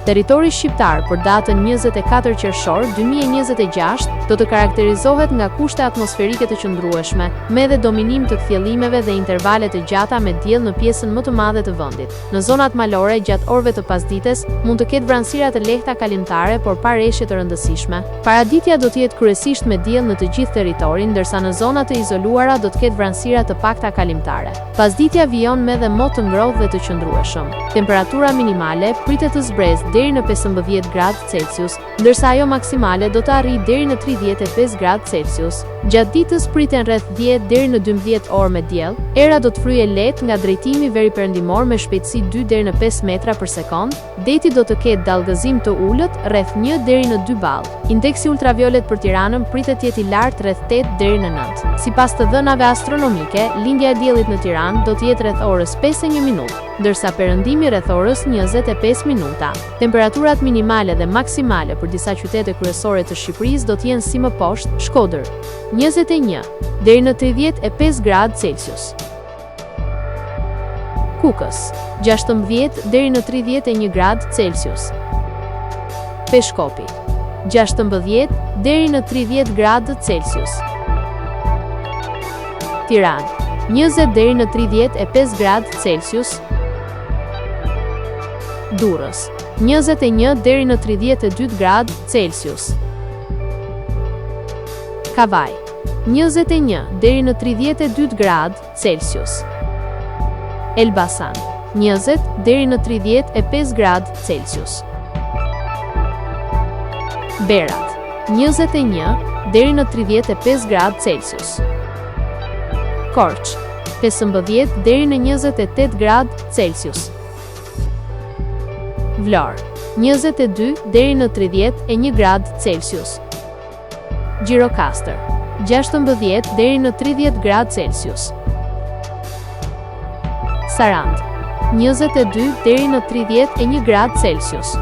Territori shqiptar për datën 24 qershor 2026 do të karakterizohet nga kushte atmosferike të qëndrueshme, me dhe dominim të kthjellimeve dhe intervale të gjata me diell në pjesën më të madhe të vendit. Në zonat malore gjatë orëve të pasdites mund të ketë vranësira të lehta kalimtare, por pa rreshje të rëndësishme. Paraditja do të jetë kryesisht me diell në të gjithë territorin, ndërsa në zona të izoluara do të ketë vranësira të pakta kalimtare. Pasditja vijon me dhe mot të ngrohtë dhe të qëndrueshëm. Temperatura minimale pritet të zbresë deri në 15 gradë Celsius, ndërsa ajo maksimale do të arrijë deri në 35 gradë Celsius. Gjatë ditës priten rreth 10 deri në 12 orë me diell. Era do të fryejë lehtë nga drejtimi veriperëndimor me shpejtësi 2 deri në 5 metra për sekond. Deti do të ketë dallgëzim të ulët rreth 1 deri në 2 ball. Indeksi ultraviolet për Tiranën pritet të jetë i lartë rreth 8 deri në 9. Sipas të dhënave astronomike, lindja e diellit në Tiranë do të jetë rreth orës 5:01 minutë, ndërsa perëndimi rreth orës 25 minuta. Temperaturat minimale dhe maksimale për disa qytete kryesore të Shqipërisë do të jenë si më poshtë: Shkodër 21 deri në 35 gradë Celsius, Kukës 16 deri në 31 gradë Celsius, Peshkopi 16 deri në 30 gradë Celsius, Tiranë 20 deri në 35 gradë Celsius, Durrës 21 deri në 32 gradë Celsius, Kavaj 21 deri në 32 gradë Celsius, Elbasan 20 deri në 35 gradë Celsius, Berat 21 deri në 35 gradë Celsius, Korç 15 deri në 28 gradë Celsius, Vlorë 22 deri në 31 gradë Celsius, Gjirokastër 16 deri në 30 gradë Celsius, Sarandë 22 deri në 31 gradë Celsius.